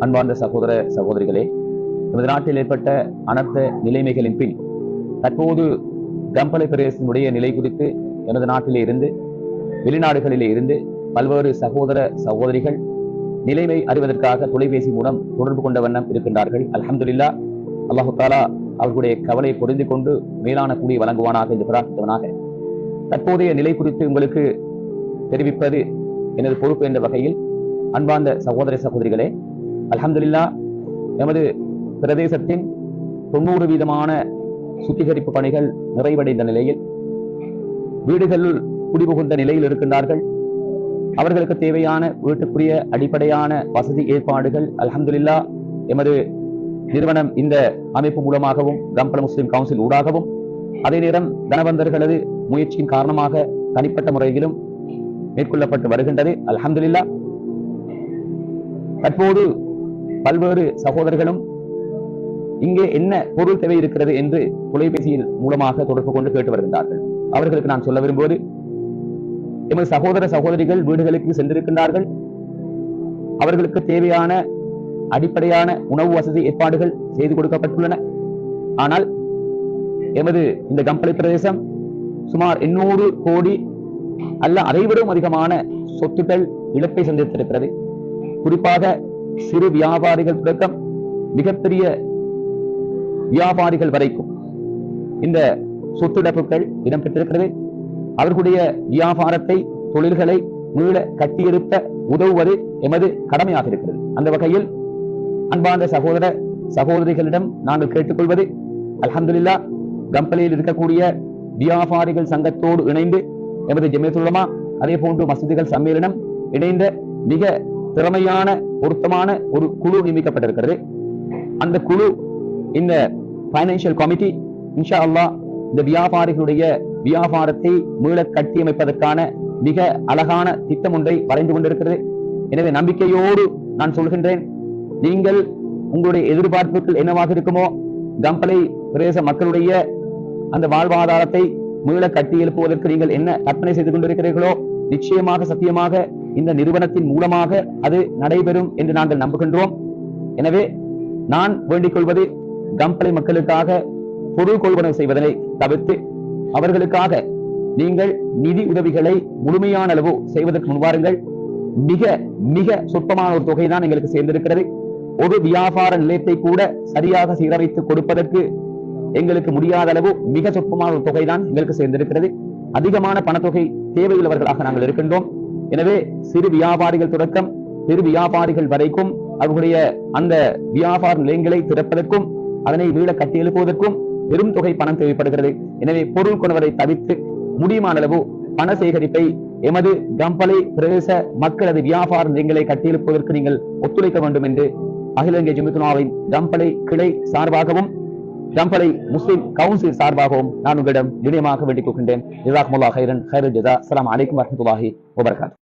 அன்பார்ந்த சகோதர சகோதரிகளே, நமது நாட்டில் ஏற்பட்ட அனர்த்த நிலைமைகளின் பின் தற்போது கம்பளை பிரதேசத்தினுடைய நிலை குறித்து எமது நாட்டிலே இருந்து வெளிநாடுகளிலே இருந்து பல்வேறு சகோதர சகோதரிகள் நிலைமை அறிவதற்காக தொலைபேசி மூலம் தொடர்பு கொண்ட வண்ணம் இருக்கின்றார்கள். அல்ஹம்துலில்லாஹ், அல்லாஹு தாலா அவர்களுடைய கவலை பொருந்தி கொண்டு மேலான கூலி வழங்குவானாக என்று பிரார்த்தித்தவனாக, தற்போதைய நிலை குறித்து உங்களுக்கு தெரிவிப்பது எனது பொறுப்பு என்ற வகையில் அன்பார்ந்த சகோதர சகோதரிகளே, அல்ஹம்துலில்லாஹ், எமது பிரதேசத்தின் 90% சுத்திகரிப்பு பணிகள் நிறைவடைந்த நிலையில் வீடுகளில் குடிபுகுந்த நிலையில் இருக்கின்றார்கள். அவர்களுக்கு தேவையான வீட்டுக்குரிய அடிப்படையான வசதி ஏற்பாடுகள் அல்ஹம்துலில்லாஹ் எமது நிறுவனம் இந்த அமைப்பு மூலமாகவும் கம்பள முஸ்லிம் கவுன்சில் ஊடாகவும் அதே நேரம் தனவந்தர்களது முயற்சியின் காரணமாக தனிப்பட்ட முறையிலும் மேற்கொள்ளப்பட்டு வருகின்றது. அல்ஹம்துலில்லாஹ், தற்போது பல்வேறு சகோதரர்களும் இங்கே என்ன பொருள் தேவை இருக்கிறது என்று தொலைபேசியில் மூலமாக தொடர்பு கொண்டு கேட்டு வருகின்றார்கள். அவர்களுக்கு நான் சொல்ல விரும்புவது, எமது சகோதர சகோதரிகள் வீடுகளுக்கு சென்றிருக்கின்றார்கள். அவர்களுக்கு தேவையான அடிப்படையான உணவு வசதி ஏற்பாடுகள் செய்து கொடுக்கப்பட்டுள்ளன. ஆனால் எமது இந்த கம்பளை பிரதேசம் சுமார் 800 கோடி அல்ல அதைவிடவும் அதிகமான சொத்துக்கள் இழப்பை சந்தித்திருக்கிறது. குறிப்பாக சிறு வியாபாரிகள் தொடக்கம் மிகப்பெரிய வியாபாரிகள் வரைக்கும் இந்த சொத்துடப்புகள் இடம்பெற்றிருக்கிறது. அவர்களுடைய வியாபாரத்தை தொழில்களை மீள கட்டியெழுப்ப உதவுவது எமது கடமையாக இருக்கிறது. அந்த வகையில் அன்பார்ந்த சகோதர சகோதரிகளிடம் நாங்கள் கேட்டுக்கொள்வது, அல்ஹம்துலில்லாஹ், கம்பளையில் இருக்கக்கூடிய வியாபாரிகள் சங்கத்தோடு இணைந்து எமது ஜமியத்துல் உலமா அதே போன்று மஸ்ஜிதுகள் சம்மேளனம் இணைந்த மிக திறமையான பொருத்தமான ஒரு குழு நியமிக்கப்பட்டிருக்கிறது. அந்த குழு இந்த பைனான்சியல் கமிட்டி இன்ஷா அல்லாஹ் இந்த வியாபாரிகளுடைய வியாபாரத்தை மீள கட்டியமைப்பதற்கான மிக அழகான திட்டம் ஒன்றை வரைந்து கொண்டிருக்கிறது. எனவே நம்பிக்கையோடு நான் சொல்கின்றேன், நீங்கள் உங்களுடைய எதிர்பார்ப்புகள் என்னவாக இருக்குமோ, கம்பளை பிரதேச மக்களுடைய அந்த வாழ்வாதாரத்தை மீள கட்டி எழுப்புவதற்கு நீங்கள் என்ன கற்பனை செய்து கொண்டிருக்கிறீர்களோ, நிச்சயமாக சத்தியமாக இந்த நிறுவனத்தின் மூலமாக அது நடைபெறும் என்று நாங்கள் நம்புகின்றோம். எனவே நான் வேண்டிக் கொள்வது, கம்பளை மக்களுக்காக பொருள் கொள்வனவு செய்வதனை தவிர்த்து அவர்களுக்காக நீங்கள் நிதி உதவிகளை முழுமையான அளவு செய்வதற்கு முன்வாருங்கள். மிக மிக சொற்பமான ஒரு தொகை தான் எங்களுக்கு சேர்ந்திருக்கிறது. ஒரு வியாபார நிலையத்தை கூட சரியாக சீரமைத்து கொடுப்பதற்கு எங்களுக்கு முடியாத அளவு மிக சொற்பமான ஒரு தொகை தான் எங்களுக்கு சேர்ந்திருக்கிறது. அதிகமான பணத்தொகை தேவையுள்ளவர்களாக நாங்கள் இருக்கின்றோம். எனவே சிறு வியாபாரிகள் தொடக்கம் பெரு வியாபாரிகள் வரைக்கும் அவர்களுடைய அந்த வியாபார நிலையங்களை திறப்பதற்கும் அதனை வீட கட்டி எழுப்புவதற்கும் பெரும் தொகை பணம் தேவைப்படுகிறது. எனவே பொருள் கொணவரை தவிர்த்து முடியுமான அளவு பண சேகரிப்பை எமது கம்பளை பிரதேச மக்களது வியாபார நிலையங்களை கட்டியெழுப்புவதற்கு நீங்கள் ஒத்துழைக்க வேண்டும் என்று அகில இலங்கை ஜமியத்துல் உலமாவின் கம்பளை கிளை சார்பாகவும் கம்பளை முஸ்லிம் கவுன்சில் சார்பாகவும் நான் உங்களிடம் வினயமாக வேண்டிக் கொள்கின்றேன். ஜஸாக்குமுல்லாஹ் கைரன், கைருல் ஜஸா. அஸ்ஸலாமு அலைக்கும் வரஹ்மத்துல்லாஹி வபரகாத்துஹு.